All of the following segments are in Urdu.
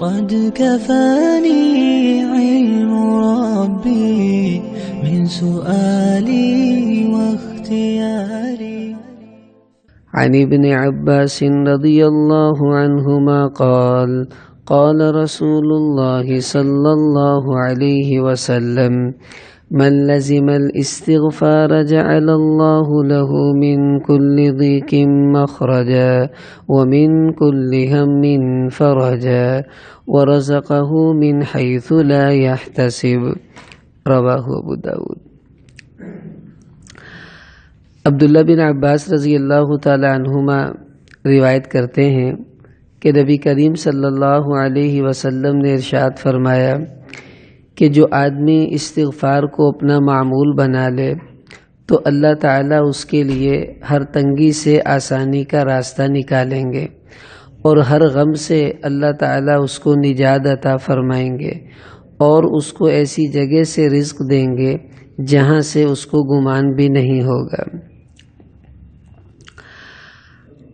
قد كفاني علم ربي من سؤالي واختياري. عن ابن عباس رضي الله عنهما قال قال رسول الله صلى الله عليه وسلم من لزم الاستغفار جعل الله له من كل ضيق مخرجا ومن كل هم فرجا ورزقه من حيث لا يحتسب. رواہ ابو داود. عبداللہ بن عباس رضی اللہ تعالی عنہما روایت کرتے ہیں کہ نبی کریم صلی اللہ علیہ وسلم نے ارشاد فرمایا کہ جو آدمی استغفار کو اپنا معمول بنا لے تو اللہ تعالیٰ اس کے لیے ہر تنگی سے آسانی کا راستہ نکالیں گے اور ہر غم سے اللہ تعالیٰ اس کو نجات عطا فرمائیں گے اور اس کو ایسی جگہ سے رزق دیں گے جہاں سے اس کو گمان بھی نہیں ہوگا.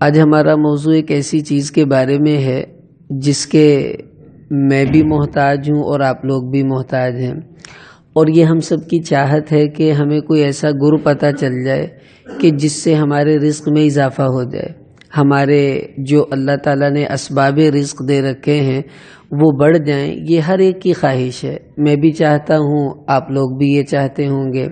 آج ہمارا موضوع ایک ایسی چیز کے بارے میں ہے جس کے میں بھی محتاج ہوں اور آپ لوگ بھی محتاج ہیں، اور یہ ہم سب کی چاہت ہے کہ ہمیں کوئی ایسا گر پتہ چل جائے کہ جس سے ہمارے رزق میں اضافہ ہو جائے، ہمارے جو اللہ تعالیٰ نے اسباب رزق دے رکھے ہیں وہ بڑھ جائیں. یہ ہر ایک کی خواہش ہے، میں بھی چاہتا ہوں، آپ لوگ بھی یہ چاہتے ہوں گے.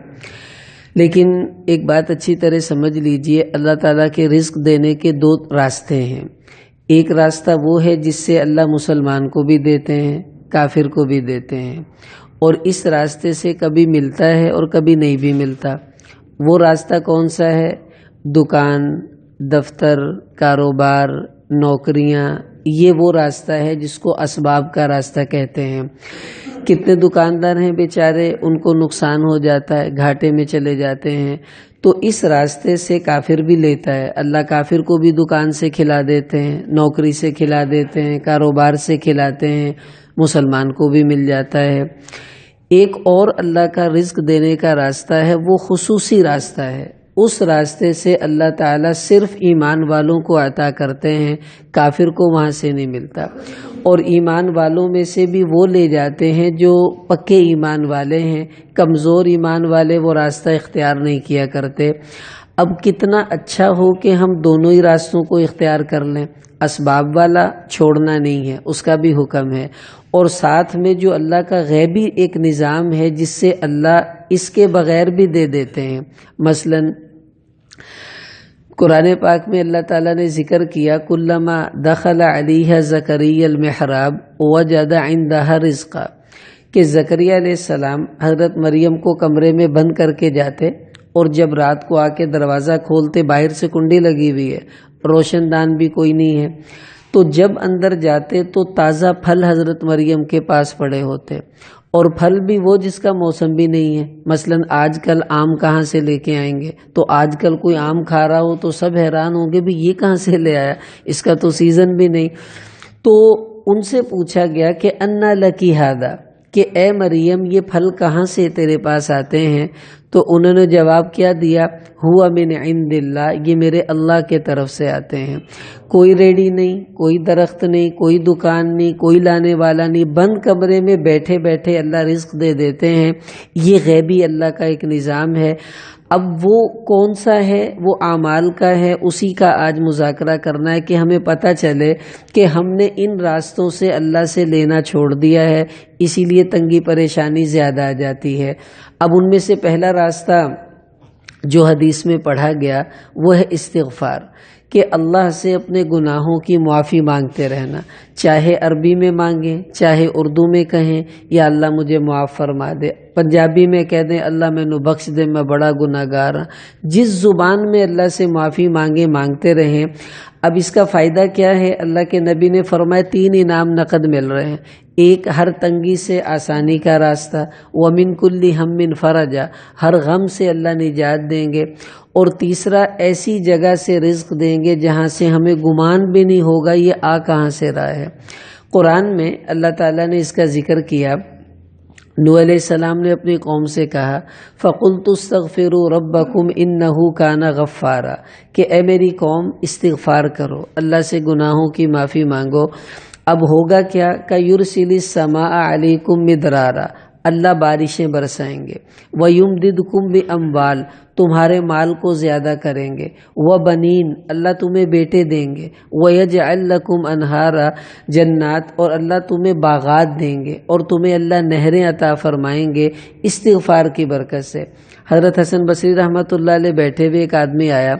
لیکن ایک بات اچھی طرح سمجھ لیجئے، اللہ تعالیٰ کے رزق دینے کے دو راستے ہیں. ایک راستہ وہ ہے جس سے اللہ مسلمان کو بھی دیتے ہیں، کافر کو بھی دیتے ہیں، اور اس راستے سے کبھی ملتا ہے اور کبھی نہیں بھی ملتا. وہ راستہ کون سا ہے؟ دکان، دفتر، کاروبار، نوکریاں، یہ وہ راستہ ہے جس کو اسباب کا راستہ کہتے ہیں. کتنے دکاندار ہیں بیچارے، ان کو نقصان ہو جاتا ہے، گھاٹے میں چلے جاتے ہیں. تو اس راستے سے کافر بھی لیتا ہے، اللہ کافر کو بھی دکان سے کھلا دیتے ہیں، نوکری سے کھلا دیتے ہیں، کاروبار سے کھلاتے ہیں، مسلمان کو بھی مل جاتا ہے. ایک اور اللہ کا رزق دینے کا راستہ ہے، وہ خصوصی راستہ ہے. اس راستے سے اللہ تعالیٰ صرف ایمان والوں کو عطا کرتے ہیں، کافر کو وہاں سے نہیں ملتا. اور ایمان والوں میں سے بھی وہ لے جاتے ہیں جو پکے ایمان والے ہیں. کمزور ایمان والے وہ راستہ اختیار نہیں کیا کرتے. اب کتنا اچھا ہو کہ ہم دونوں ہی راستوں کو اختیار کر لیں. اسباب والا چھوڑنا نہیں ہے، اس کا بھی حکم ہے، اور ساتھ میں جو اللہ کا غیبی ایک نظام ہے جس سے اللہ اس کے بغیر بھی دے دیتے ہیں. مثلاً قرآن پاک میں اللہ تعالیٰ نے ذکر کیا کلما دخل علیہ زکریا المحراب وجد عندها رزقا، کہ زکریا علیہ السلام حضرت مریم کو کمرے میں بند کر کے جاتے، اور جب رات کو آ کے دروازہ کھولتے باہر سے کنڈی لگی ہوئی ہے، روشن دان بھی کوئی نہیں ہے، تو جب اندر جاتے تو تازہ پھل حضرت مریم کے پاس پڑے ہوتے، اور پھل بھی وہ جس کا موسم بھی نہیں ہے. مثلاً آج کل آم کہاں سے لے کے آئیں گے؟ تو آج کل کوئی آم کھا رہا ہو تو سب حیران ہوں گے بھی یہ کہاں سے لے آیا، اس کا تو سیزن بھی نہیں. تو ان سے پوچھا گیا کہ انا لکی ھذا، کہ اے مریم یہ پھل کہاں سے تیرے پاس آتے ہیں؟ تو انہوں نے جواب کیا دیا، ہوا من عند اللہ، یہ میرے اللہ کے طرف سے آتے ہیں. کوئی ریڑی نہیں، کوئی درخت نہیں، کوئی دکان نہیں، کوئی لانے والا نہیں، بند کمرے میں بیٹھے بیٹھے اللہ رزق دے دیتے ہیں. یہ غیبی اللہ کا ایک نظام ہے. اب وہ کون سا ہے؟ وہ اعمال کا ہے. اسی کا آج مذاکرہ کرنا ہے کہ ہمیں پتہ چلے کہ ہم نے ان راستوں سے اللہ سے لینا چھوڑ دیا ہے، اسی لیے تنگی پریشانی زیادہ آ جاتی ہے. اب ان میں سے پہلا راستہ جو حدیث میں پڑھا گیا وہ ہے استغفار، کہ اللہ سے اپنے گناہوں کی معافی مانگتے رہنا، چاہے عربی میں مانگیں، چاہے اردو میں کہیں یا اللہ مجھے معاف فرما دے، پنجابی میں کہہ دیں اللہ مینوں بخش دے میں بڑا گناہ گار ہاں. جس زبان میں اللہ سے معافی مانگتے رہیں. اب اس کا فائدہ کیا ہے؟ اللہ کے نبی نے فرمایا 3 انعام نقد مل رہے ہیں. ایک، ہر تنگی سے آسانی کا راستہ، وَمِن كُلِّ هَمٍّ فَرَجًا، ہر غم سے اللہ نجات دیں گے. اور تیسرا، ایسی جگہ سے رزق دیں گے جہاں سے ہمیں گمان بھی نہیں ہوگا یہ آ کہاں سے رہا ہے. قرآن میں اللہ تعالیٰ نے اس کا ذکر کیا. نوح علیہ السلام نے اپنی قوم سے کہا فَقُلْتُ اسْتَغْفِرُوا رَبَّكُمْ إِنَّهُ كَانَ غَفَّارًا، کہ اے میری قوم استغفار کرو، اللہ سے گناہوں کی معافی مانگو. اب ہوگا کیا کہ یرسل السماء علیکم مدرارا، اللہ بارشیں برسائیں گے، وَيُمْدِدْكُمْ بِأَمْوَالٍ، تمہارے مال کو زیادہ کریں گے، وَبَنِينَ، اللہ تمہیں بیٹے دیں گے، وَيَجْعَلْ لَكُمْ أَنْهَارًا، جنات، اور اللہ تمہیں باغات دیں گے، اور تمہیں اللہ نہریں عطا فرمائیں گے استغفار کی برکت سے۔ حضرت حسن بصری رحمۃ اللہ علیہ بیٹھے ہوئے ایک آدمی آیا،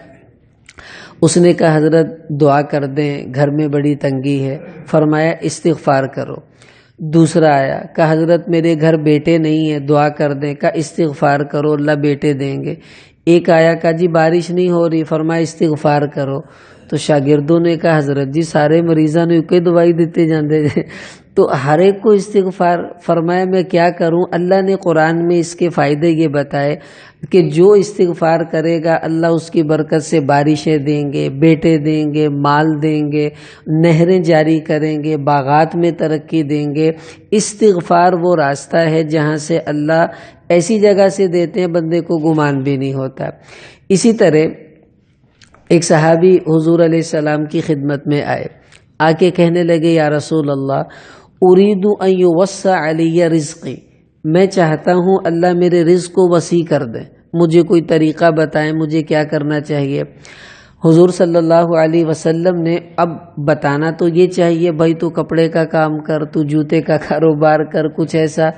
اس نے کہا حضرت دعا کر دیں، گھر میں بڑی تنگی ہے، فرمایا استغفار کرو۔ دوسرا آیا، کہا حضرت میرے گھر بیٹے نہیں ہیں، دعا کر دیں، کہا استغفار کرو اللہ بیٹے دیں گے۔ ایک آیا، کہا جی بارش نہیں ہو رہی، فرمایا استغفار کرو۔ تو شاگردوں نے کہا حضرت جی سارے مریضاں نے کوئی دوائی دیتے جاندے تو ہر ایک کو استغفار، فرمایا میں کیا کروں؟ اللہ نے قرآن میں اس کے فائدے یہ بتائے کہ جو استغفار کرے گا اللہ اس کی برکت سے بارشیں دیں گے، بیٹے دیں گے، مال دیں گے، نہریں جاری کریں گے، باغات میں ترقی دیں گے۔ استغفار وہ راستہ ہے جہاں سے اللہ ایسی جگہ سے دیتے ہیں بندے کو گمان بھی نہیں ہوتا۔ اسی طرح ایک صحابی حضور علیہ السلام کی خدمت میں آئے، آ کے کہنے لگے یا رسول اللہ اريد ان يوسع علی رزقی، میں چاہتا ہوں اللہ میرے رزق کو وسیع کر دیں، مجھے کوئی طریقہ بتائیں مجھے کیا کرنا چاہیے۔ حضور صلی اللہ علیہ وسلم نے اب بتانا تو یہ چاہیے بھائی تو کپڑے کا کام کر، تو جوتے کا کاروبار کر، کچھ ایسا،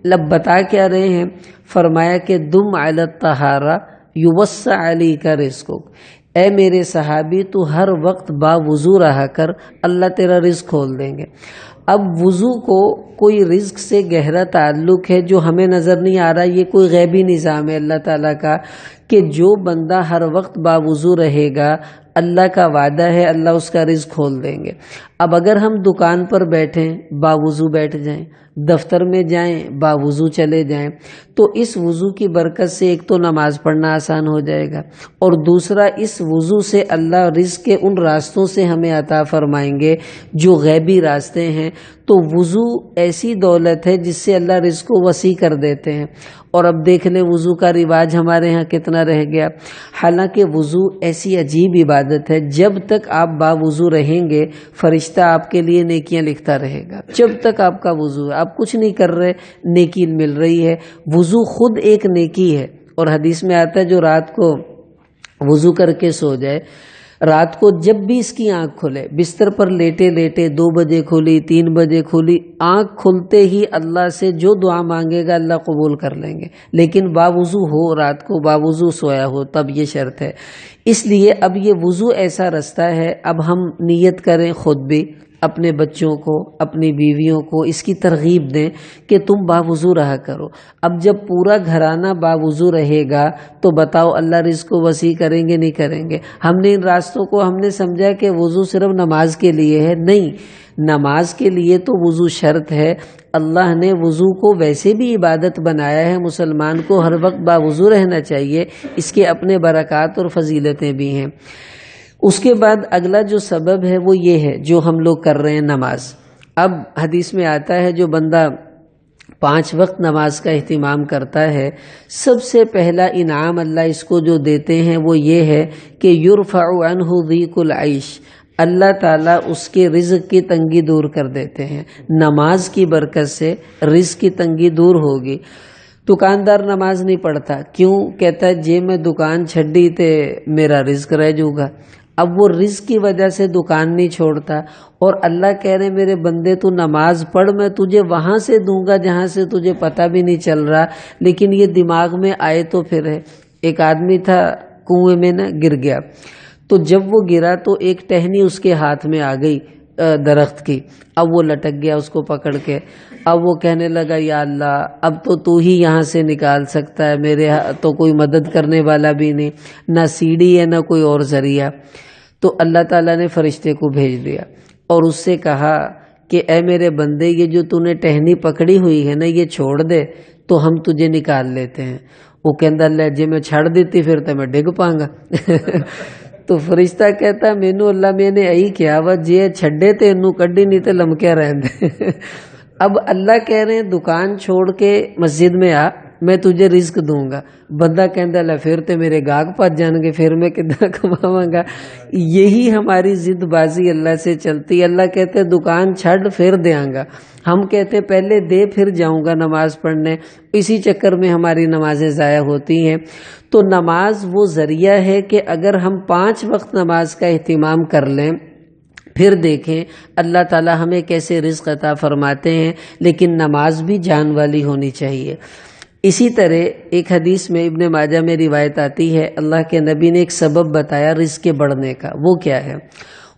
لب بتا کیا رہے ہیں؟ فرمایا کہ دم علی الطہارہ یوسع علیک رزقک، اے میرے صحابی تو ہر وقت باوضو رہا کر، اللہ تیرا رزق کھول دیں گے۔ اب وضو کو کوئی رزق سے گہرا تعلق ہے جو ہمیں نظر نہیں آ رہا، یہ کوئی غیبی نظام ہے اللہ تعالیٰ کا کہ جو بندہ ہر وقت باوضو رہے گا اللہ کا وعدہ ہے اللہ اس کا رزق کھول دیں گے۔ اب اگر ہم دکان پر بیٹھیں باوضو بیٹھ جائیں، دفتر میں جائیں باوضو چلے جائیں، تو اس وضو کی برکت سے ایک تو نماز پڑھنا آسان ہو جائے گا، اور دوسرا اس وضو سے اللہ رزق کے ان راستوں سے ہمیں عطا فرمائیں گے جو غیبی راستے ہیں۔ تو وضو ایسی دولت ہے جس سے اللہ رزق کو وسیع کر دیتے ہیں۔ اور اب دیکھ لیں وضو کا رواج ہمارے ہاں کتنا رہ گیا، حالانکہ وضو ایسی عجیب عبادت ہے جب تک آپ باوضو رہیں گے فرشتہ آپ کے لیے نیکیاں لکھتا رہے گا، جب تک آپ کا وضو ہے، آپ کچھ نہیں کر رہے نیکی مل رہی ہے۔ وضو خود ایک نیکی ہے، اور حدیث میں آتا ہے جو رات کو وضو کر کے سو جائے، رات کو جب بھی اس کی آنکھ کھلے، بستر پر لیٹے لیٹے 2 بجے کھلی 3 بجے کھلی، آنکھ کھلتے ہی اللہ سے جو دعا مانگے گا اللہ قبول کر لیں گے، لیکن باوضو ہو، رات کو باوضو سویا ہو تب یہ شرط ہے۔ اس لیے اب یہ وضو ایسا رستہ ہے، اب ہم نیت کریں خود بھی، اپنے بچوں کو اپنی بیویوں کو اس کی ترغیب دیں کہ تم باوضو رہا کرو۔ اب جب پورا گھرانہ باوضو رہے گا تو بتاؤ اللہ رزق کو وسیع کریں گے نہیں کریں گے؟ ہم نے ان راستوں کو ہم نے سمجھا کہ وضو صرف نماز کے لیے ہے، نہیں، نماز کے لیے تو وضو شرط ہے۔ اللہ نے وضو کو ویسے بھی عبادت بنایا ہے، مسلمان کو ہر وقت باوضو رہنا چاہیے، اس کے اپنے برکات اور فضیلتیں بھی ہیں۔ اس کے بعد اگلا جو سبب ہے وہ یہ ہے جو ہم لوگ کر رہے ہیں نماز۔ اب حدیث میں آتا ہے جو بندہ 5 وقت نماز کا اہتمام کرتا ہے، سب سے پہلا انعام اللہ اس کو جو دیتے ہیں وہ یہ ہے کہ یرفع عنہ ضیق العیش، اللہ تعالیٰ اس کے رزق کی تنگی دور کر دیتے ہیں۔ نماز کی برکت سے رزق کی تنگی دور ہوگی۔ دکاندار نماز نہیں پڑھتا، کیوں؟ کہتا ہے جے میں دکان چھڈی تے میرا رزق رہ جوگا۔ اب وہ رزق کی وجہ سے دکان نہیں چھوڑتا، اور اللہ کہہ رہے میرے بندے تو نماز پڑھ، میں تجھے وہاں سے دوں گا جہاں سے تجھے پتہ بھی نہیں چل رہا، لیکن یہ دماغ میں آئے تو پھر ہے۔ ایک آدمی تھا کنویں میں نہ گر گیا، تو جب وہ گرا تو ایک ٹہنی اس کے ہاتھ میں آ گئی درخت کی، اب وہ لٹک گیا اس کو پکڑ کے۔ اب وہ کہنے لگا یا اللہ اب تو ہی یہاں سے نکال سکتا ہے، میرے تو کوئی مدد کرنے والا بھی نہیں، نہ سیڑھی ہے نہ کوئی اور ذریعہ۔ تو اللہ تعالیٰ نے فرشتے کو بھیج دیا اور اس سے کہا کہ اے میرے بندے یہ جو تو نے ٹہنی پکڑی ہوئی ہے نا یہ چھوڑ دے تو ہم تجھے نکال لیتے ہیں۔ وہ کہندا اللہ جے میں چھڑ دیتی پھر تو میں ڈگ پاؤں گا۔ تو فرشتہ کہتا مینوں اللہ میں نے یہی کیا وا جے چھڈے تے انہوں کڈی نہیں تے لمکیا رہندے۔ اب اللہ کہہ رہے ہیں دکان چھوڑ کے مسجد میں آ، میں تجھے رزق دوں گا. بندہ کہندا لے پھر تے میرے گاہک پج جان گے, پھر میں کدھر کماواں گا. یہی ہماری ضد بازی اللہ سے چلتی. اللہ کہتے دکان چھڈ پھر دیاں گا, ہم کہتے پہلے دے پھر جاؤں گا نماز پڑھنے. اسی چکر میں ہماری نمازیں ضائع ہوتی ہیں. تو نماز وہ ذریعہ ہے کہ اگر ہم 5 وقت نماز کا اہتمام کر لیں, پھر دیکھیں اللہ تعالی ہمیں کیسے رزق عطا فرماتے ہیں. لیکن نماز بھی جان والی ہونی چاہیے. اسی طرح ایک حدیث میں ابن ماجہ میں روایت آتی ہے, اللہ کے نبی نے ایک سبب بتایا رزق کے بڑھنے کا. وہ کیا ہے؟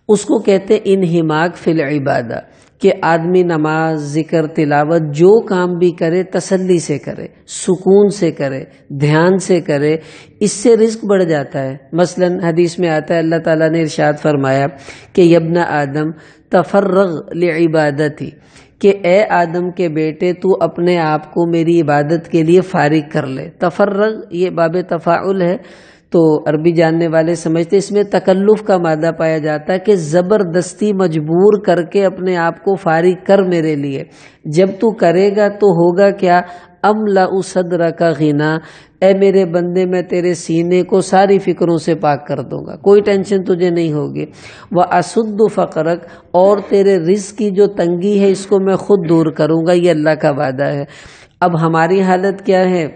اس کو کہتے انہماک فی العبادہ, کہ آدمی نماز, ذکر, تلاوت جو کام بھی کرے تسلی سے کرے, سکون سے کرے, دھیان سے کرے, اس سے رزق بڑھ جاتا ہے. مثلا حدیث میں آتا ہے اللہ تعالیٰ نے ارشاد فرمایا کہ یا ابن آدم تفرغ لعبادتی, کہ اے آدم کے بیٹے تو اپنے آپ کو میری عبادت کے لیے فارغ کر لے. تفرغ یہ باب تفاعل ہے, تو عربی جاننے والے سمجھتے اس میں تکلف کا مادہ پایا جاتا ہے کہ زبردستی مجبور کر کے اپنے آپ کو فارغ کر میرے لیے. جب تو کرے گا تو ہوگا کیا؟ املا صدرک غنا, اے میرے بندے میں تیرے سینے کو ساری فکروں سے پاک کر دوں گا, کوئی ٹینشن تجھے نہیں ہوگی. واسد فقرک, اور تیرے رزق کی جو تنگی ہے اس کو میں خود دور کروں گا. یہ اللہ کا وعدہ ہے. اب ہماری حالت کیا ہے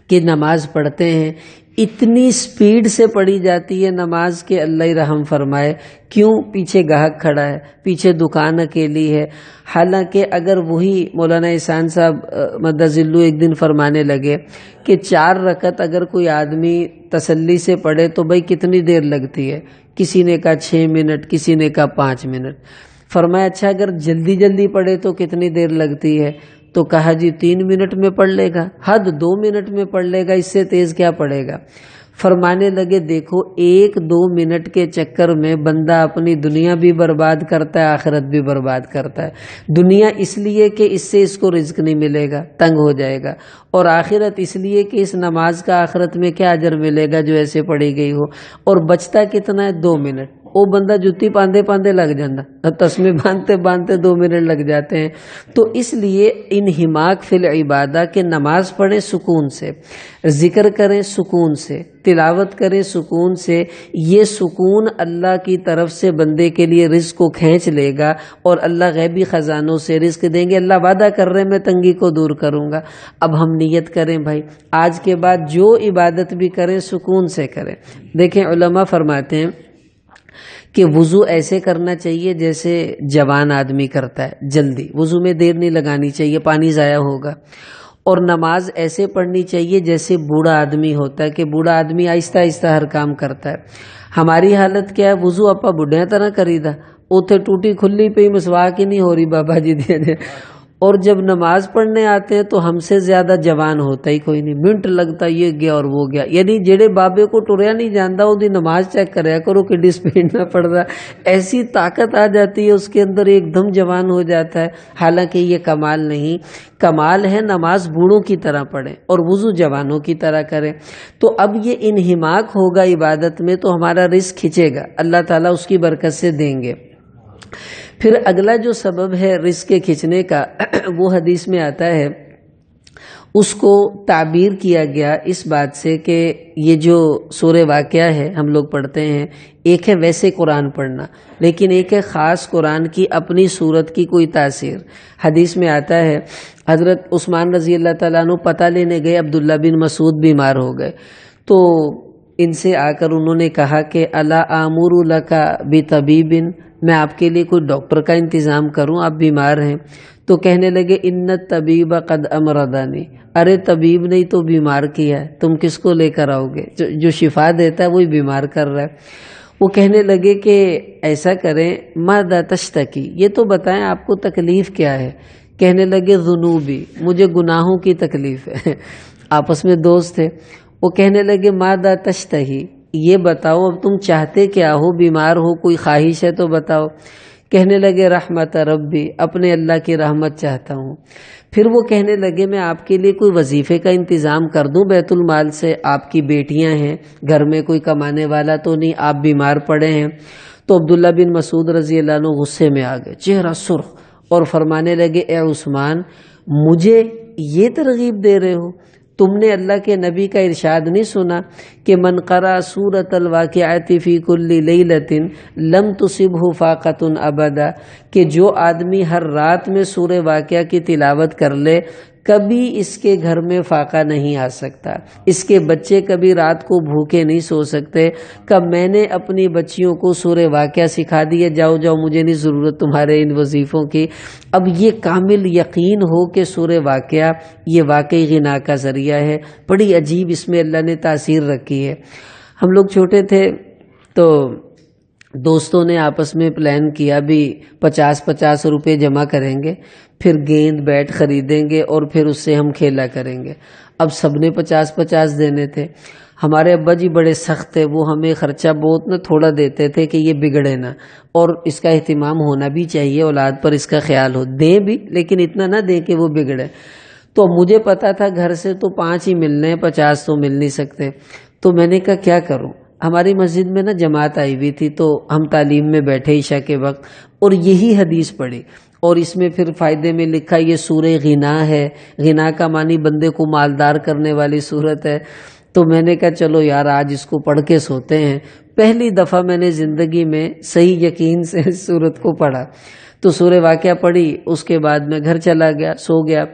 کہ نماز پڑھتے ہیں, اتنی سپیڈ سے پڑھی جاتی ہے نماز کے اللہ رحم فرمائے. کیوں؟ پیچھے گاہک کھڑا ہے, پیچھے دکان اکیلی ہے. حالانکہ اگر وہی مولانا احسان صاحب مدذلو ایک دن فرمانے لگے کہ 4 رکعت اگر کوئی آدمی تسلی سے پڑھے تو بھائی کتنی دیر لگتی ہے؟ کسی نے کہا 6 منٹ, کسی نے کہا 5 منٹ. فرمایا اچھا اگر جلدی جلدی پڑھے تو کتنی دیر لگتی ہے؟ تو کہا جی 3 منٹ میں پڑھ لے گا, حد 2 منٹ میں پڑھ لے گا, اس سے تیز کیا پڑھے گا. فرمانے لگے دیکھو 1-2 منٹ کے چکر میں بندہ اپنی دنیا بھی برباد کرتا ہے, آخرت بھی برباد کرتا ہے. دنیا اس لیے کہ اس سے اس کو رزق نہیں ملے گا, تنگ ہو جائے گا, اور آخرت اس لیے کہ اس نماز کا آخرت میں کیا اجر ملے گا جو ایسے پڑھی گئی ہو. اور بچتا کتنا ہے؟ 2 منٹ. وہ بندہ جتی باندھے باندھے لگ جاتا, تسمے باندھتے باندھتے 2 منٹ لگ جاتے ہیں. تو اس لیے انہماک فی العبادہ کہ نماز پڑھیں سکون سے, ذکر کریں سکون سے, تلاوت کریں سکون سے. یہ سکون اللہ کی طرف سے بندے کے لیے رزق کو کھینچ لے گا, اور اللہ غیبی خزانوں سے رزق دیں گے. اللہ وعدہ کر رہے میں تنگی کو دور کروں گا. اب ہم نیت کریں بھائی, آج کے بعد جو عبادت بھی کریں سکون سے کریں. دیکھیں علماء فرماتے ہیں کہ وضو ایسے کرنا چاہیے جیسے جوان آدمی کرتا ہے, جلدی. وضو میں دیر نہیں لگانی چاہیے, پانی ضائع ہوگا. اور نماز ایسے پڑھنی چاہیے جیسے بوڑھا آدمی ہوتا ہے, کہ بوڑھا آدمی آہستہ آہستہ ہر کام کرتا ہے. ہماری حالت کیا ہے؟ وضو اپا بڈھیاں طرح کریدا, اوتھے ٹوٹی کھلی پہ مسواک ہی نہیں ہو رہی بابا جی دے. اور جب نماز پڑھنے آتے ہیں تو ہم سے زیادہ جوان ہوتا ہی کوئی نہیں, منٹ لگتا یہ گیا اور وہ گیا. یعنی جڑے بابے کو ٹریا نہیں جاندا وہ دی نماز چیک کریا کرو کہ ڈسپلن نہ پڑ رہا. ایسی طاقت آ جاتی ہے اس کے اندر, ایک دم جوان ہو جاتا ہے. حالانکہ یہ کمال نہیں, کمال ہے نماز بوڑھوں کی طرح پڑھیں اور وضو جوانوں کی طرح کریں. تو اب یہ انہماک ہوگا عبادت میں تو ہمارا رزق کھنچے گا, اللہ تعالیٰ اس کی برکت سے دیں گے. پھر اگلا جو سبب ہے رزق کے کھنچنے کا وہ حدیث میں آتا ہے, اس کو تعبیر کیا گیا اس بات سے کہ یہ جو سورہ واقعہ ہے ہم لوگ پڑھتے ہیں, ایک ہے ویسے قرآن پڑھنا, لیکن ایک ہے خاص قرآن کی اپنی صورت کی کوئی تاثیر. حدیث میں آتا ہے حضرت عثمان رضی اللہ تعالیٰ عنہ پتہ لینے گئے, عبداللہ بن مسعود بیمار ہو گئے. تو ان سے آ کر انہوں نے کہا کہ الا آمر لک بطبیب, میں آپ کے لیے کوئی ڈاکٹر کا انتظام کروں, آپ بیمار ہیں. تو کہنے لگے ان الطبیب قد امرضنی, ارے طبیب نے تو بیمار کیا ہے, تم کس کو لے کر آؤ گے؟ جو شفا دیتا ہے وہی بیمار کر رہا ہے. وہ کہنے لگے کہ ایسا کریں ماذا تشتکی, یہ تو بتائیں آپ کو تکلیف کیا ہے؟ کہنے لگے ذنوبی, مجھے گناہوں کی تکلیف ہے. آپس میں دوست تھے. وہ کہنے لگے ماذا تشتہی, یہ بتاؤ اب تم چاہتے کیا ہو, بیمار ہو کوئی خواہش ہے تو بتاؤ. کہنے لگے رحمت ربی, اپنے اللہ کی رحمت چاہتا ہوں. پھر وہ کہنے لگے میں آپ کے لیے کوئی وظیفے کا انتظام کر دوں بیت المال سے, آپ کی بیٹیاں ہیں, گھر میں کوئی کمانے والا تو نہیں, آپ بیمار پڑے ہیں. تو عبداللہ بن مسعود رضی اللہ عنہ غصے میں آ گئے, چہرہ سرخ, اور فرمانے لگے اے عثمان مجھے یہ ترغیب دے رہے ہو, تم نے اللہ کے نبی کا ارشاد نہیں سنا کہ من قرأ سورۃ الواقعۃ فی کل لیلۃ لم تصبہ فاقۃ ابدا، کہ جو آدمی ہر رات میں سورہ واقعہ کی تلاوت کر لے کبھی اس کے گھر میں فاقہ نہیں آ سکتا، اس کے بچے کبھی رات کو بھوکے نہیں سو سکتے۔ کب میں نے اپنی بچیوں کو سورہ واقعہ سکھا دیے، جاؤ جاؤ مجھے نہیں ضرورت تمہارے ان وظیفوں کی۔ اب یہ کامل یقین ہو کہ سورہ واقعہ یہ واقعی غنا کا ذریعہ ہے، بڑی عجیب اس میں اللہ نے تاثیر رکھی ہے۔ ہم لوگ چھوٹے تھے تو دوستوں نے آپس میں پلان کیا بھی 50 روپے جمع کریں گے، پھر گیند بیٹ خریدیں گے اور پھر اس سے ہم کھیلا کریں گے۔ اب سب نے 50 دینے تھے۔ ہمارے ابا جی بڑے سخت تھے، وہ ہمیں خرچہ بہت نہ تھوڑا دیتے تھے کہ یہ بگڑے نہ، اور اس کا اہتمام ہونا بھی چاہیے، اولاد پر اس کا خیال ہو، دیں بھی لیکن اتنا نہ دیں کہ وہ بگڑے۔ تو مجھے پتا تھا گھر سے تو 5 ہی ملنے ہیں، 50 تو مل نہیں سکتے۔ تو میں نے کہا کیا کروں، ہماری مسجد میں نا جماعت آئی ہوئی تھی، تو ہم تعلیم میں بیٹھے عشاء کے وقت اور یہی حدیث پڑھی، اور اس میں پھر فائدے میں لکھا یہ سورہ غنا ہے، غنا کا معنی بندے کو مالدار کرنے والی صورت ہے۔ تو میں نے کہا چلو یار آج اس کو پڑھ کے سوتے ہیں۔ پہلی دفعہ میں نے زندگی میں صحیح یقین سے اس صورت کو پڑھا، تو سورہ واقعہ پڑھی، اس کے بعد میں گھر چلا گیا، سو گیا۔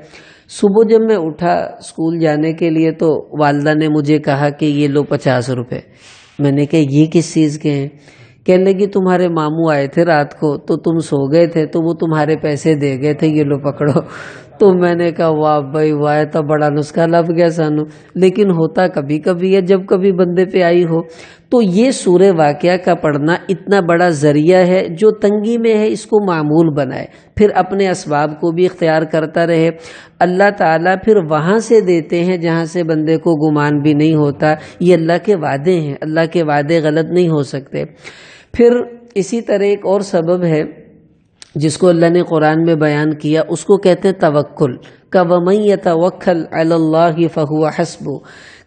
صبح جب میں اٹھا اسکول جانے کے لیے تو والدہ نے مجھے کہا کہ یہ لو 50 روپے۔ میں نے کہا یہ کس چیز کے ہیں؟ کہنے لگی تمہارے ماموں آئے تھے رات کو تو تم سو گئے تھے تو وہ تمہارے پیسے دے گئے تھے، یہ لو پکڑو۔ تو میں نے کہا واہ بھائی واہ، تو بڑا نسخہ لب گیا سانو، لیکن ہوتا کبھی کبھی ہے جب کبھی بندے پہ آئی ہو۔ تو یہ سورہ واقعہ کا پڑھنا اتنا بڑا ذریعہ ہے، جو تنگی میں ہے اس کو معمول بنائے، پھر اپنے اسباب کو بھی اختیار کرتا رہے۔ اللہ تعالیٰ پھر وہاں سے دیتے ہیں جہاں سے بندے کو گمان بھی نہیں ہوتا۔ یہ اللہ کے وعدے ہیں، اللہ کے وعدے غلط نہیں ہو سکتے۔ پھر اسی طرح ایک اور سبب ہے جس کو اللہ نے قرآن میں بیان کیا، اس کو کہتے ہیں توکل کا، وَمَن يَتَوَكَّلْ عَلَى اللَّهِ فَهُوَ حَسْبُهُ،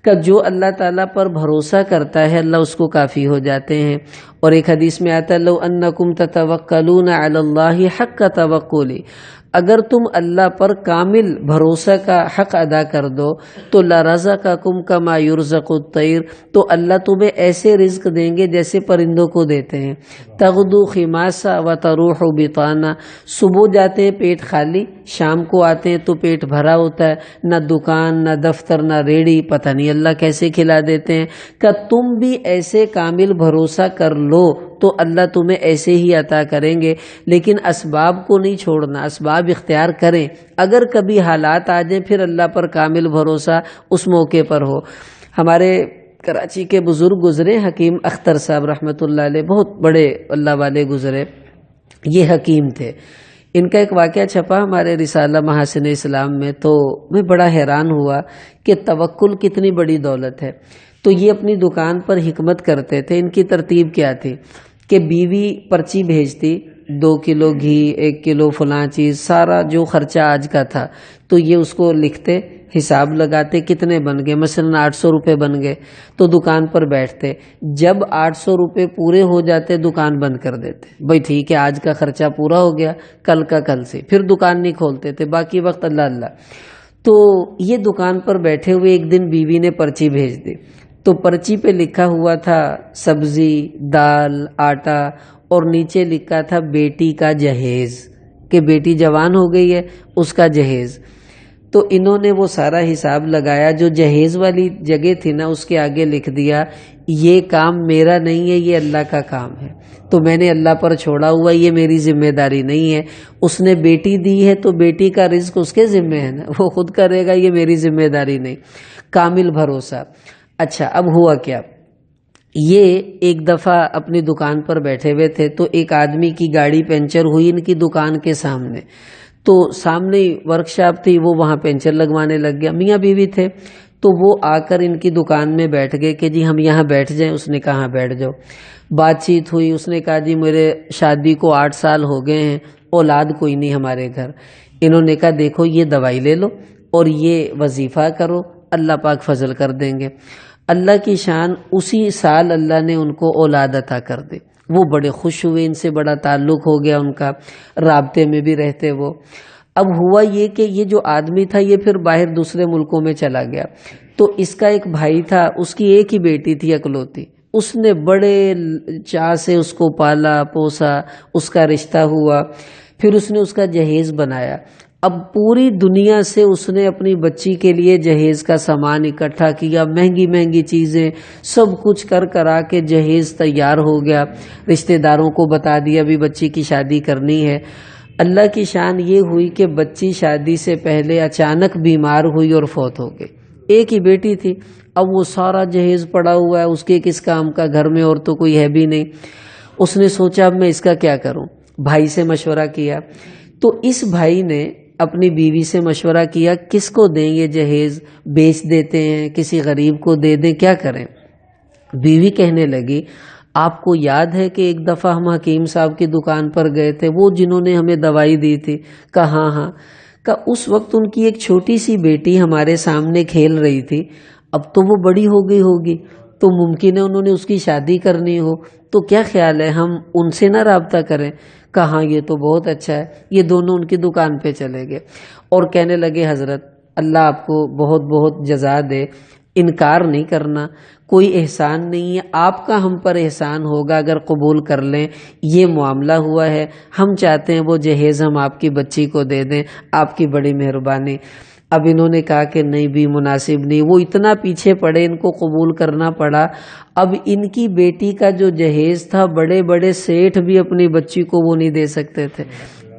کہ جو اللہ تعالیٰ پر بھروسہ کرتا ہے اللہ اس کو کافی ہو جاتے ہیں۔ اور ایک حدیث میں آتا ہے لَوْ أَنَّكُمْ تَتَوَكَّلُونَ عَلَى اللَّهِ حَقَّ تَوَكُّلِهِ، اگر تم اللہ پر کامل بھروسہ کا حق ادا کر دو تو لَرَزَقَكُمْ كَمَا يُرْزَقُ الطَّيْرُ، تو اللہ تمہیں ایسے رزق دیں گے جیسے پرندوں کو دیتے ہیں۔ تغدو خماسا وتروح بطانا، صبح جاتے ہیں پیٹ خالی، شام کو آتے ہیں تو پیٹ بھرا ہوتا ہے، نہ دکان نہ دفتر نہ ریڑھی، پتہ نہیں اللہ کیسے کھلا دیتے ہیں۔ کہ تم بھی ایسے کامل بھروسہ کر لو تو اللہ تمہیں ایسے ہی عطا کریں گے، لیکن اسباب کو نہیں چھوڑنا، اسباب اختیار کریں۔ اگر کبھی حالات آ جائیں پھر اللہ پر کامل بھروسہ اس موقع پر ہو۔ ہمارے کراچی کے بزرگ گزرے حکیم اختر صاحب رحمۃ اللہ علیہ، بہت بڑے اللہ والے گزرے، یہ حکیم تھے۔ ان کا ایک واقعہ چھپا ہمارے رسالہ محاسن اسلام میں، تو میں بڑا حیران ہوا کہ توکل کتنی بڑی دولت ہے۔ تو یہ اپنی دکان پر حکمت کرتے تھے۔ ان کی ترتیب کیا تھی کہ بیوی پرچی بھیجتی، 2 کلو گھی، 1 کلو فلاں چیز، سارا جو خرچہ آج کا تھا، تو یہ اس کو لکھتے، حساب لگاتے کتنے بن گئے، مثلا 800 روپے بن گئے، تو دکان پر بیٹھتے، جب 800 روپے پورے ہو جاتے دکان بند کر دیتے، بھئی ٹھیک ہے آج کا خرچہ پورا ہو گیا، کل کا کل سے، پھر دکان نہیں کھولتے تھے، باقی وقت اللہ اللہ۔ تو یہ دکان پر بیٹھے ہوئے ایک دن بیوی نے پرچی بھیج دی، تو پرچی پہ لکھا ہوا تھا سبزی، دال، آٹا، اور نیچے لکھا تھا بیٹی کا جہیز، کہ بیٹی جوان ہو گئی ہے اس کا جہیز۔ تو انہوں نے وہ سارا حساب لگایا، جو جہیز والی جگہ تھی نا اس کے آگے لکھ دیا یہ کام میرا نہیں ہے، یہ اللہ کا کام ہے، تو میں نے اللہ پر چھوڑا ہوا، یہ میری ذمہ داری نہیں ہے۔ اس نے بیٹی دی ہے تو بیٹی کا رزق اس کے ذمہ ہے نا، وہ خود کرے گا، یہ میری ذمہ داری نہیں۔ کامل بھروسہ۔ اچھا اب ہوا کیا، یہ ایک دفعہ اپنی دکان پر بیٹھے ہوئے تھے تو ایک آدمی کی گاڑی پنچر ہوئی ان کی دکان کے سامنے، تو سامنے ورک شاپ تھی، وہ وہاں پنچر لگوانے لگ گیا، میاں بیوی تھے، تو وہ آ کر ان کی دکان میں بیٹھ گئے کہ جی ہم یہاں بیٹھ جائیں۔ اس نے کہا بیٹھ جاؤ۔ بات چیت ہوئی، اس نے کہا جی میرے شادی کو 8 سال ہو گئے ہیں، اولاد کوئی نہیں ہمارے گھر۔ انہوں نے کہا دیکھو یہ دوائی لے لو اور یہ وظیفہ کرو، اللہ پاک فضل کر دیں گے۔ اللہ کی شان، اسی سال اللہ نے ان کو اولاد عطا کر دی۔ وہ بڑے خوش ہوئے، ان سے بڑا تعلق ہو گیا ان کا، رابطے میں بھی رہتے وہ۔ اب ہوا یہ کہ یہ جو آدمی تھا یہ پھر باہر دوسرے ملکوں میں چلا گیا، تو اس کا ایک بھائی تھا، اس کی ایک ہی بیٹی تھی اکلوتی، اس نے بڑے چاہ سے اس کو پالا پوسا، اس کا رشتہ ہوا، پھر اس نے اس کا جہیز بنایا۔ اب پوری دنیا سے اس نے اپنی بچی کے لیے جہیز کا سامان اکٹھا کیا، مہنگی مہنگی چیزیں سب کچھ کرا کے جہیز تیار ہو گیا، رشتہ داروں کو بتا دیا بھی بچی کی شادی کرنی ہے۔ اللہ کی شان یہ ہوئی کہ بچی شادی سے پہلے اچانک بیمار ہوئی اور فوت ہو گئی، ایک ہی بیٹی تھی۔ اب وہ سارا جہیز پڑا ہوا ہے، اس کے کس کام کا، گھر میں اور تو کوئی ہے بھی نہیں۔ اس نے سوچا اب میں اس کا کیا کروں، بھائی سے مشورہ کیا، تو اس بھائی نے اپنی بیوی سے مشورہ کیا کس کو دیں یہ جہیز، بیچ دیتے ہیں، کسی غریب کو دے دیں، کیا کریں؟ بیوی کہنے لگی آپ کو یاد ہے کہ ایک دفعہ ہم حکیم صاحب کی دکان پر گئے تھے، وہ جنہوں نے ہمیں دوائی دی تھی؟ کہا ہاں۔ کہا اس وقت ان کی ایک چھوٹی سی بیٹی ہمارے سامنے کھیل رہی تھی، اب تو وہ بڑی ہو گئی ہوگی، تو ممکن ہے انہوں نے اس کی شادی کرنی ہو، تو کیا خیال ہے ہم ان سے نہ رابطہ کریں؟ کہاں یہ تو بہت اچھا ہے۔ یہ دونوں ان کی دکان پہ چلے گئے اور کہنے لگے حضرت اللہ آپ کو بہت بہت جزا دے، انکار نہیں کرنا، کوئی احسان نہیں ہے، آپ کا ہم پر احسان ہوگا اگر قبول کر لیں، یہ معاملہ ہوا ہے، ہم چاہتے ہیں وہ جہیز ہم آپ کی بچی کو دے دیں، آپ کی بڑی مہربانی۔ اب انہوں نے کہا کہ نہیں بھی مناسب نہیں، وہ اتنا پیچھے پڑے، ان کو قبول کرنا پڑا۔ اب ان کی بیٹی کا جو جہیز تھا بڑے بڑے سیٹھ بھی اپنی بچی کو وہ نہیں دے سکتے تھے،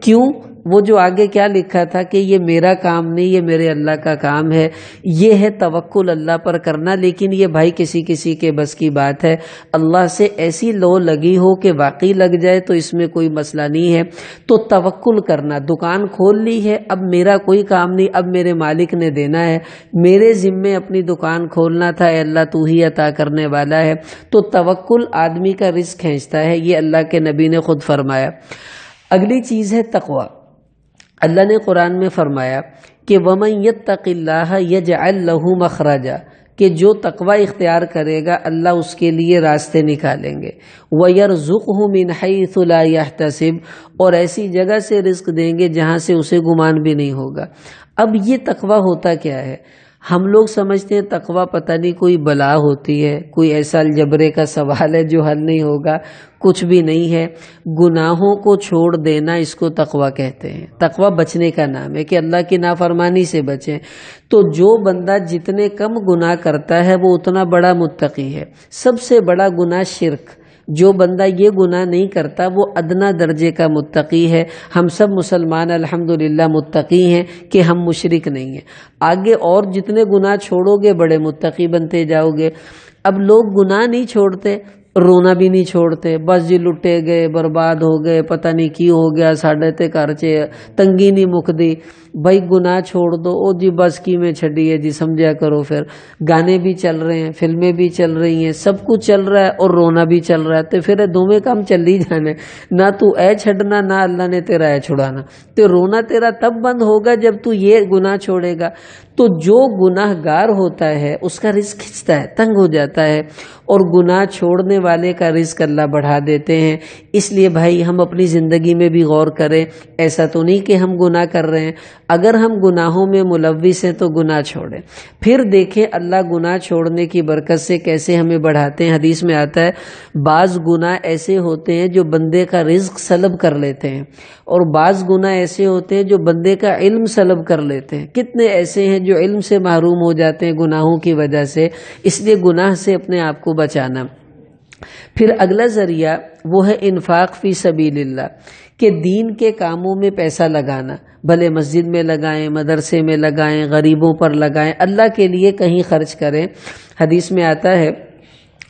کیوں؟ وہ جو آگے کیا لکھا تھا کہ یہ میرا کام نہیں، یہ میرے اللہ کا کام ہے، یہ ہے توکل اللہ پر کرنا۔ لیکن یہ بھائی کسی کسی کے بس کی بات ہے، اللہ سے ایسی لو لگی ہو کہ واقعی لگ جائے تو اس میں کوئی مسئلہ نہیں ہے۔ تو توکل کرنا، دکان کھول لی ہے، اب میرا کوئی کام نہیں، اب میرے مالک نے دینا ہے، میرے ذمے اپنی دکان کھولنا تھا، اے اللہ تو ہی عطا کرنے والا ہے۔ تو توکل آدمی کا رزق کھینچتا ہے، یہ اللہ کے نبی نے خود فرمایا۔ اگلی چیز ہے تقوی۔ اللہ نے قرآن میں فرمایا کہ وَمَن يَتَّقِ اللَّهَ يَجْعَلْ لَهُ مَخْرَجًا، کہ جو تقوی اختیار کرے گا اللہ اس کے لیے راستے نکالیں گے، وَيَرْزُقْهُ مِنْ حَيْثُ لَا يَحْتَسِبُ، اور ایسی جگہ سے رزق دیں گے جہاں سے اسے گمان بھی نہیں ہوگا۔ اب یہ تقوی ہوتا کیا ہے؟ ہم لوگ سمجھتے ہیں تقوی پتہ نہیں کوئی بلا ہوتی ہے، کوئی ایسا الجبرے کا سوال ہے جو حل نہیں ہوگا، کچھ بھی نہیں ہے۔ گناہوں کو چھوڑ دینا اس کو تقوی کہتے ہیں، تقوی بچنے کا نام ہے کہ اللہ کی نافرمانی سے بچیں۔ تو جو بندہ جتنے کم گناہ کرتا ہے وہ اتنا بڑا متقی ہے۔ سب سے بڑا گناہ شرک، جو بندہ یہ گناہ نہیں کرتا وہ ادنا درجے کا متقی ہے۔ ہم سب مسلمان الحمدللہ متقی ہیں کہ ہم مشرک نہیں ہیں۔ آگے اور جتنے گناہ چھوڑو گے بڑے متقی بنتے جاؤ گے۔ اب لوگ گناہ نہیں چھوڑتے، رونا بھی نہیں چھوڑتے، بس جی لٹے گئے، برباد ہو گئے، پتہ نہیں کی ہو گیا، ساڈے تے گھر چ تنگی نہیں مکدی۔ بھائی گناہ چھوڑ دو، او جی بس کی میں چھڈی ہے جی، سمجھا کرو۔ پھر گانے بھی چل رہے ہیں، فلمیں بھی چل رہی ہیں، سب کچھ چل رہا ہے اور رونا بھی چل رہا ہے، تو پھر دونوں کام چل ہی جانے، نہ تو اے چھڈنا نہ اللہ نے تیرا اے چھڑانا۔ تو رونا تیرا تب بند ہوگا جب تو یہ گناہ چھوڑے گا۔ تو جو گناہ گار ہوتا ہے اس کا رزق کھنچتا ہے، تنگ ہو جاتا ہے، اور گناہ چھوڑنے والے کا رزق اللہ بڑھا دیتے ہیں۔ اس لیے بھائی ہم اپنی زندگی میں بھی غور کریں، ایسا تو نہیں کہ ہم گناہ کر رہے ہیں، اگر ہم گناہوں میں ملوث ہیں تو گناہ چھوڑیں، پھر دیکھیں اللہ گناہ چھوڑنے کی برکت سے کیسے ہمیں بڑھاتے ہیں۔ حدیث میں آتا ہے بعض گناہ ایسے ہوتے ہیں جو بندے کا رزق سلب کر لیتے ہیں، اور بعض گناہ ایسے ہوتے ہیں جو بندے کا علم سلب کر لیتے ہیں۔ کتنے ایسے ہیں جو علم سے محروم ہو جاتے ہیں گناہوں کی وجہ سے، اس لیے گناہ سے اپنے آپ کو بچانا۔ پھر اگلا ذریعہ وہ ہے انفاق فی سبیل اللہ، کہ دین کے کاموں میں پیسہ لگانا، بھلے مسجد میں لگائیں، مدرسے میں لگائیں، غریبوں پر لگائیں، اللہ کے لیے کہیں خرچ کریں۔ حدیث میں آتا ہے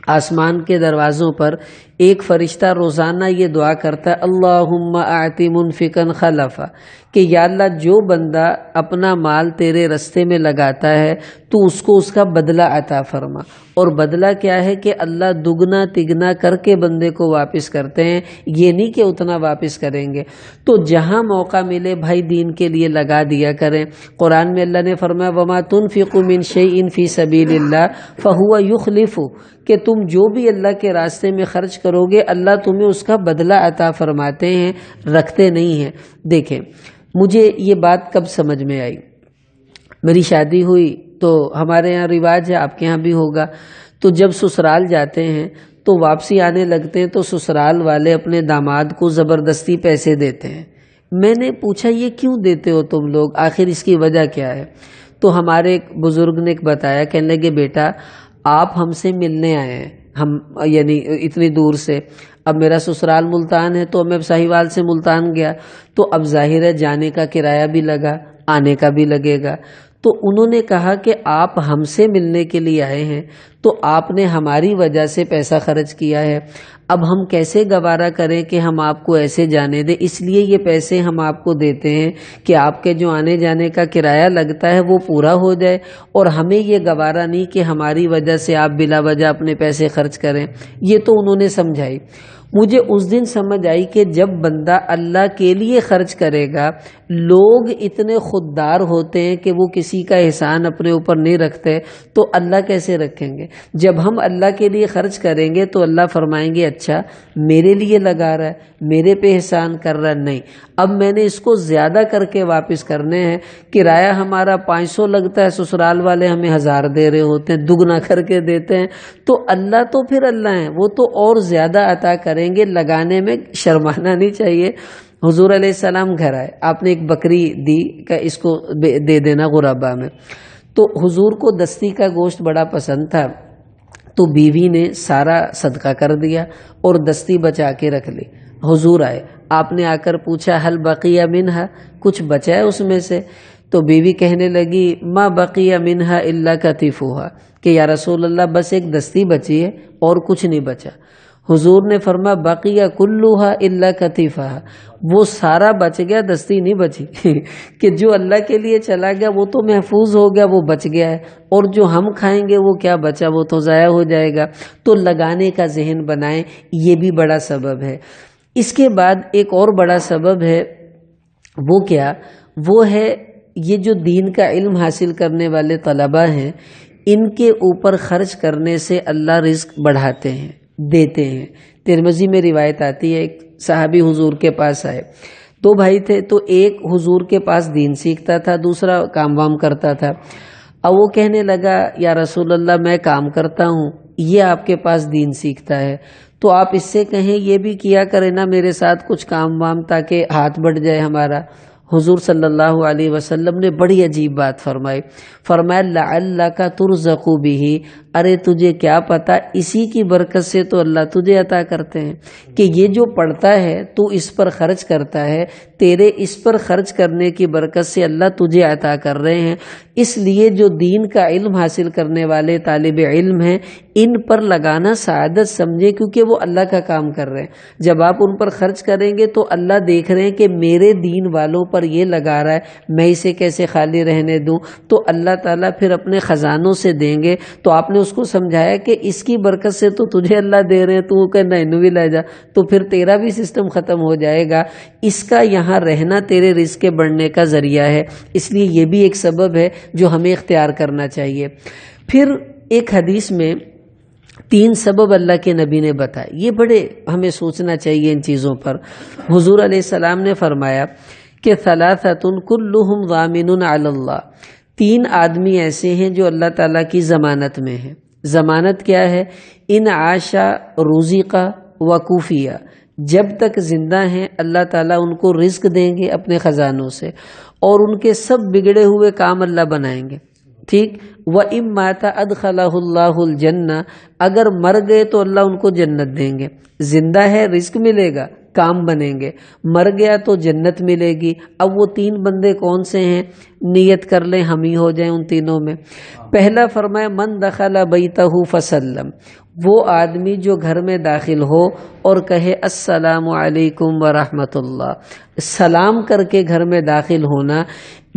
آسمان کے دروازوں پر ایک فرشتہ روزانہ یہ دعا کرتا ہے اللہم اعطِ منفقا خلفا، کہ یا اللہ جو بندہ اپنا مال تیرے رستے میں لگاتا ہے تو اس کو اس کا بدلہ عطا فرما۔ اور بدلہ کیا ہے کہ اللہ دگنا تگنا کر کے بندے کو واپس کرتے ہیں، یہ نہیں کہ اتنا واپس کریں گے۔ تو جہاں موقع ملے بھائی دین کے لیے لگا دیا کریں۔ قرآن میں اللہ نے فرمایا وما تنفقوا من شیء فی سبیل اللہ فہو یخلفہ، کہ تم جو بھی اللہ کے راستے میں خرچ کرو گے اللہ تمہیں اس کا بدلہ عطا فرماتے ہیں، رکھتے نہیں ہیں۔ دیکھیں مجھے یہ بات کب سمجھ میں آئی، میری شادی ہوئی تو ہمارے یہاں رواج ہے، آپ کے یہاں بھی ہوگا، تو جب سسرال جاتے ہیں تو واپسی آنے لگتے ہیں تو سسرال والے اپنے داماد کو زبردستی پیسے دیتے ہیں۔ میں نے پوچھا یہ کیوں دیتے ہو تم لوگ، آخر اس کی وجہ کیا ہے؟ تو ہمارے ایک بزرگ نے بتایا، کہنے لگے بیٹا آپ ہم سے ملنے آئے ہیں، ہم یعنی اتنی دور سے، اب میرا سسرال ملتان ہے تو میں ساہیوال سے ملتان گیا، تو اب ظاہر ہے جانے کا کرایہ بھی لگا، آنے کا بھی لگے گا، تو انہوں نے کہا کہ آپ ہم سے ملنے کے لیے آئے ہیں تو آپ نے ہماری وجہ سے پیسہ خرچ کیا ہے، اب ہم کیسے گوارا کریں کہ ہم آپ کو ایسے جانے دیں، اس لیے یہ پیسے ہم آپ کو دیتے ہیں کہ آپ کے جو آنے جانے کا کرایہ لگتا ہے وہ پورا ہو جائے، اور ہمیں یہ گوارا نہیں کہ ہماری وجہ سے آپ بلا وجہ اپنے پیسے خرچ کریں۔ یہ تو انہوں نے سمجھائی۔ مجھے اس دن سمجھ آئی کہ جب بندہ اللہ کے لیے خرچ کرے گا، لوگ اتنے خوددار ہوتے ہیں کہ وہ کسی کا احسان اپنے اوپر نہیں رکھتے، تو اللہ کیسے رکھیں گے؟ جب ہم اللہ کے لیے خرچ کریں گے تو اللہ فرمائیں گے اچھا میرے لیے لگا رہا ہے، میرے پہ احسان کر رہا ہے، نہیں اب میں نے اس کو زیادہ کر کے واپس کرنے ہیں، کرایہ ہمارا 500 لگتا ہے، سسرال والے ہمیں 1000 دے رہے ہوتے ہیں، دگنا کر کے دیتے ہیں، تو اللہ تو پھر اللہ ہیں، وہ تو اور زیادہ عطا کریں گے، لگانے میں شرمانا نہیں چاہیے۔ حضور علیہ السلام گھر آئے، آپ نے ایک بکری دی کہ اس کو دے دینا غربا میں، تو حضور کو دستی کا گوشت بڑا پسند تھا، تو بیوی نے سارا صدقہ کر دیا اور دستی بچا کے رکھ لی۔ حضور آئے، آپ نے آ کر پوچھا حل بقیہ منہا، کچھ بچا ہے اس میں سے؟ تو بیوی کہنے لگی ما بقیہ منہا الا کتفھا، کہ یا رسول اللہ بس ایک دستی بچی ہے اور کچھ نہیں بچا۔ حضور نے فرمایا بقیہ کلھا الا کتفھا، وہ سارا بچ گیا، دستی نہیں بچی کہ جو اللہ کے لیے چلا گیا وہ تو محفوظ ہو گیا، وہ بچ گیا ہے، اور جو ہم کھائیں گے وہ کیا بچا، وہ تو ضائع ہو جائے گا۔ تو لگانے کا ذہن بنائیں، یہ بھی بڑا سبب ہے۔ اس کے بعد ایک اور بڑا سبب ہے، وہ کیا؟ وہ ہے یہ جو دین کا علم حاصل کرنے والے طلباء ہیں، ان کے اوپر خرچ کرنے سے اللہ رزق بڑھاتے ہیں، دیتے ہیں۔ ترمذی میں روایت آتی ہے، ایک صحابی حضور کے پاس آئے، 2 بھائی تھے، تو ایک حضور کے پاس دین سیکھتا تھا، دوسرا کام وام کرتا تھا۔ اب وہ کہنے لگا یا رسول اللہ میں کام کرتا ہوں، یہ آپ کے پاس دین سیکھتا ہے، تو آپ اس سے کہیں یہ بھی کیا کرے نا میرے ساتھ کچھ کام وام، تاکہ ہاتھ بڑھ جائے ہمارا۔ حضور صلی اللہ علیہ وسلم نے بڑی عجیب بات فرمائی، فرمایا لعلک ترزق بہ، ارے تجھے کیا پتا اسی کی برکت سے تو اللہ تجھے عطا کرتے ہیں، کہ یہ جو پڑھتا ہے تو اس پر خرچ کرتا ہے، تیرے اس پر خرچ کرنے کی برکت سے اللہ تجھے عطا کر رہے ہیں۔ اس لیے جو دین کا علم حاصل کرنے والے طالب علم ہیں، ان پر لگانا سعادت سمجھے، کیونکہ وہ اللہ کا کام کر رہے ہیں۔ جب آپ ان پر خرچ کریں گے تو اللہ دیکھ رہے ہیں کہ میرے دین والوں پر یہ لگا رہا ہے، میں اسے کیسے خالی رہنے دوں، تو اللہ تعالیٰ پھر اپنے خزانوں سے دیں گے۔ تو آپ نے اس کو سمجھایا کہ اس کی برکت سے تو تجھے اللہ دے رہے ہیں، تو وہ کہنا انہوں بھی لے جا، تو پھر تیرا بھی سسٹم ختم ہو جائے گا۔ اس کا یہاں رہنا تیرے رزق کے بڑھنے کا ذریعہ ہے، اس لیے یہ بھی ایک سبب ہے جو ہمیں اختیار کرنا چاہیے۔ پھر ایک حدیث میں 3 سبب اللہ کے نبی نے بتائے، یہ بڑے ہمیں سوچنا چاہیے ان چیزوں پر۔ حضور علیہ السلام نے فرمایا کہ ثلاثۃ کلھم ضامن علی اللہ، 3 آدمی ایسے ہیں جو اللہ تعالیٰ کی ضمانت میں ہیں۔ ضمانت کیا ہے؟ ان عاشا رزقا وکوفیا، جب تک زندہ ہیں اللہ تعالیٰ ان کو رزق دیں گے اپنے خزانوں سے، اور ان کے سب بگڑے ہوئے کام اللہ بنائیں گے، ٹھیک۔ وَإِن مَاتَ أَدْخَلَهُ اللَّهُ الْجَنَّةَ، اگر مر گئے تو اللہ ان کو جنت دیں گے۔ زندہ ہے رزق ملے گا، کام بنیں گے، مر گیا تو جنت ملے گی۔ اب وہ 3 بندے کون سے ہیں؟ نیت کر لیں ہم ہی ہو جائیں ان تینوں میں۔ پہلا فرمایا من دخل بیتہ فسلم، وہ آدمی جو گھر میں داخل ہو اور کہے السلام علیکم ورحمۃ اللہ، سلام کر کے گھر میں داخل ہونا۔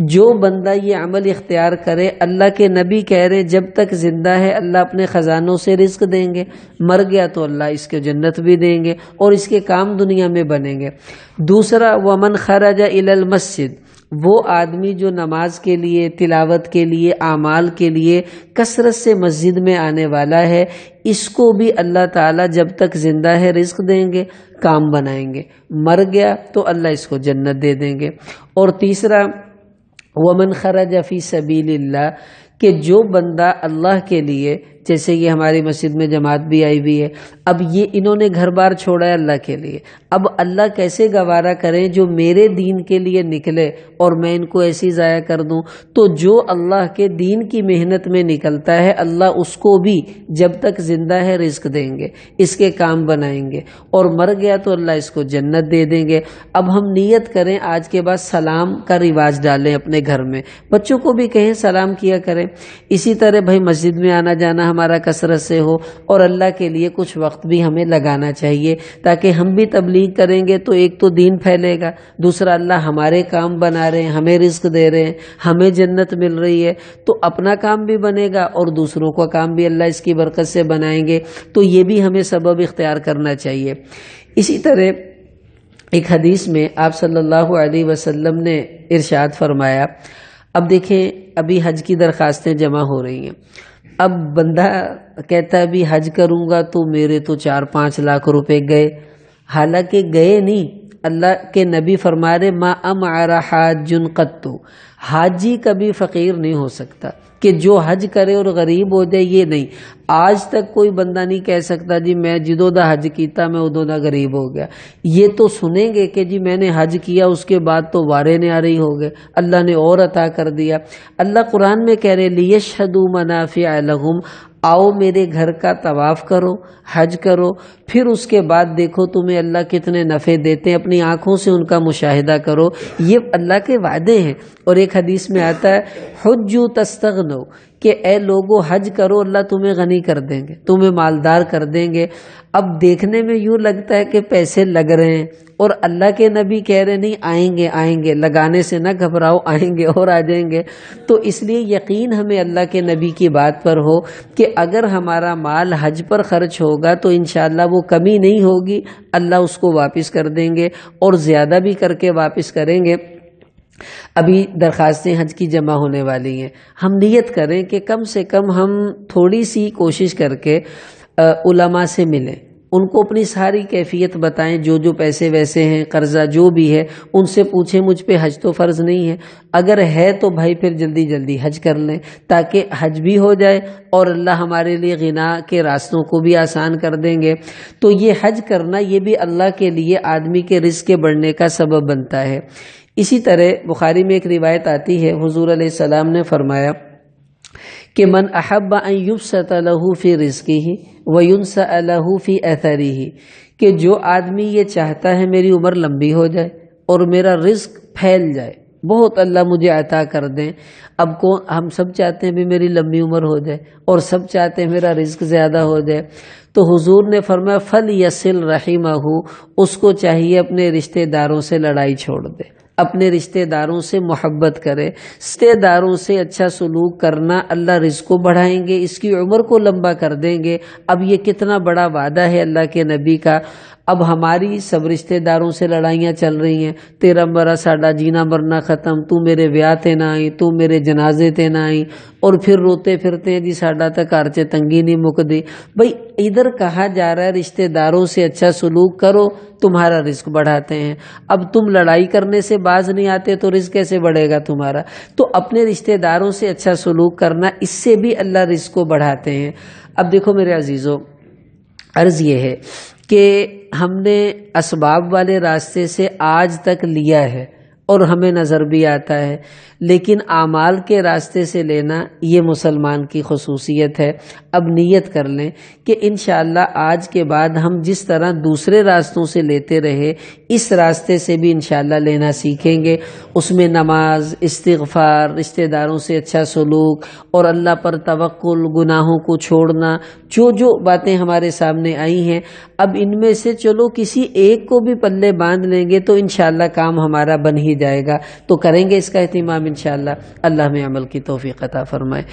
جو بندہ یہ عمل اختیار کرے، اللہ کے نبی کہہ رہے جب تک زندہ ہے اللہ اپنے خزانوں سے رزق دیں گے، مر گیا تو اللہ اس کے جنت بھی دیں گے اور اس کے کام دنیا میں بنیں گے۔ دوسرا ومن خرج الی المسجد، وہ آدمی جو نماز کے لیے، تلاوت کے لیے، اعمال کے لیے کثرت سے مسجد میں آنے والا ہے، اس کو بھی اللہ تعالیٰ جب تک زندہ ہے رزق دیں گے، کام بنائیں گے۔ مر گیا تو اللہ اس کو جنت دے دیں گے۔ اور تیسرا ومن خرج فی سبیل اللہ، کہ جو بندہ اللہ کے لیے، جیسے یہ ہماری مسجد میں جماعت بھی آئی ہوئی ہے، اب یہ انہوں نے گھر بار چھوڑا ہے اللہ کے لیے، اب اللہ کیسے گوارا کریں جو میرے دین کے لیے نکلے اور میں ان کو ایسی ضائع کر دوں؟ تو جو اللہ کے دین کی محنت میں نکلتا ہے اللہ اس کو بھی جب تک زندہ ہے رزق دیں گے، اس کے کام بنائیں گے، اور مر گیا تو اللہ اس کو جنت دے دیں گے۔ اب ہم نیت کریں، آج کے بعد سلام کا رواج ڈالیں اپنے گھر میں، بچوں کو بھی کہیں سلام کیا کریں۔ اسی طرح بھائی مسجد میں آنا جانا ہمارا کثرت سے ہو، اور اللہ کے لیے کچھ وقت بھی ہمیں لگانا چاہیے، تاکہ ہم بھی تبلیغ کریں گے تو ایک تو دین پھیلے گا، دوسرا اللہ ہمارے کام بنا رہے ہیں، ہمیں رزق دے رہے ہیں، ہمیں جنت مل رہی ہے، تو اپنا کام بھی بنے گا اور دوسروں کا کام بھی اللہ اس کی برکت سے بنائیں گے۔ تو یہ بھی ہمیں سبب اختیار کرنا چاہیے۔ اسی طرح ایک حدیث میں آپ صلی اللہ علیہ وسلم نے ارشاد فرمایا، اب دیکھیں ابھی حج کی درخواستیں جمع ہو رہی ہیں، اب بندہ کہتا ہے ابھی حج کروں گا تو میرے تو 4-5 لاکھ روپے گئے، حالانکہ گئے نہیں۔ اللہ کے نبی فرما رہے ما امعر حاج قط، حاجی کبھی فقیر نہیں ہو سکتا کہ جو حج کرے اور غریب ہو جائے، یہ نہیں۔ آج تک کوئی بندہ نہیں کہہ سکتا جی میں جدوں دا حج کیتا میں ادوں دا غریب ہو گیا۔ یہ تو سنیں گے کہ جی میں نے حج کیا اس کے بعد تو وارے نیارے ہو گئے، اللہ نے اور عطا کر دیا۔ اللہ قرآن میں کہہ رہے لیشہدوا منافع لہم، آؤ میرے گھر کا طواف کرو، حج کرو، پھر اس کے بعد دیکھو تمہیں اللہ کتنے نفع دیتے ہیں، اپنی آنکھوں سے ان کا مشاہدہ کرو۔ یہ اللہ کے وعدے ہیں۔ اور ایک حدیث میں آتا ہے حجوا تستغنوا، کہ اے لوگو حج کرو اللہ تمہیں غنی کر دیں گے، تمہیں مالدار کر دیں گے۔ اب دیکھنے میں یوں لگتا ہے کہ پیسے لگ رہے ہیں، اور اللہ کے نبی کہہ رہے نہیں آئیں گے، لگانے سے نہ گھبراؤ، آئیں گے اور آ جائیں گے۔ تو اس لیے یقین ہمیں اللہ کے نبی کی بات پر ہو کہ اگر ہمارا مال حج پر خرچ ہوگا تو انشاءاللہ وہ کمی نہیں ہوگی، اللہ اس کو واپس کر دیں گے اور زیادہ بھی کر کے واپس کریں گے۔ ابھی درخواستیں حج کی جمع ہونے والی ہیں، ہم نیت کریں کہ کم سے کم ہم تھوڑی سی کوشش کر کے علماء سے ملیں، ان کو اپنی ساری کیفیت بتائیں، جو پیسے ویسے ہیں، قرضہ جو بھی ہے ان سے پوچھیں مجھ پہ حج تو فرض نہیں ہے، اگر ہے تو بھائی پھر جلدی جلدی حج کر لیں تاکہ حج بھی ہو جائے اور اللہ ہمارے لیے غنا کے راستوں کو بھی آسان کر دیں گے۔ تو یہ حج کرنا یہ بھی اللہ کے لیے آدمی کے رزق کے بڑھنے کا سبب بنتا ہے۔ اسی طرح بخاری میں ایک روایت آتی ہے، حضور علیہ السلام نے فرمایا کہ من احب ان یبسط له فی رزقہ وینسأ له فی اثرہ، کہ جو آدمی یہ چاہتا ہے میری عمر لمبی ہو جائے اور میرا رزق پھیل جائے، بہت اللہ مجھے عطا کر دیں۔ اب ہم سب چاہتے ہیں بھی میری لمبی عمر ہو جائے اور سب چاہتے ہیں میرا رزق زیادہ ہو جائے، تو حضور نے فرمایا فَلْيَصِلْ رَحِمَهُ، اس کو چاہیے اپنے رشتہ داروں سے لڑائی چھوڑ دے، اپنے رشتہ داروں سے محبت کرے۔ رشتہ داروں سے اچھا سلوک کرنا اللہ رزق کو بڑھائیں گے، اس کی عمر کو لمبا کر دیں گے۔ اب یہ کتنا بڑا وعدہ ہے اللہ کے نبی کا۔ اب ہماری سب رشتہ داروں سے لڑائیاں چل رہی ہیں، تیرا مرا ساڈا جینا مرنا ختم، تو میرے بیاہ تے نہ آئی، تو میرے جنازے تے نہ آئی، اور پھر روتے پھرتے ہیں جی ساڈا تا گھر چ تنگی نہیں مکدی۔ بھئی ادھر کہا جا رہا ہے رشتہ داروں سے اچھا سلوک کرو، تمہارا رزق بڑھاتے ہیں۔ اب تم لڑائی کرنے سے باز نہیں آتے تو رزق کیسے بڑھے گا تمہارا؟ تو اپنے رشتہ داروں سے اچھا سلوک کرنا، اس سے بھی اللہ رزق کو بڑھاتے ہیں۔ اب دیکھو میرے عزیزو، عرض یہ ہے کہ ہم نے اسباب والے راستے سے آج تک لیا ہے اور ہمیں نظر بھی آتا ہے، لیکن اعمال کے راستے سے لینا یہ مسلمان کی خصوصیت ہے۔ اب نیت کر لیں کہ انشاءاللہ آج کے بعد ہم جس طرح دوسرے راستوں سے لیتے رہے، اس راستے سے بھی انشاءاللہ لینا سیکھیں گے۔ اس میں نماز، استغفار، رشتہ داروں سے اچھا سلوک اور اللہ پر توکل، گناہوں کو چھوڑنا، جو باتیں ہمارے سامنے آئی ہیں، اب ان میں سے چلو کسی ایک کو بھی پلے باندھ لیں گے تو انشاءاللہ کام ہمارا بن ہی جائے گا۔ تو کریں گے اس کا اہتمام انشاءاللہ۔ اللہ میں عمل کی توفیق عطا فرمائے۔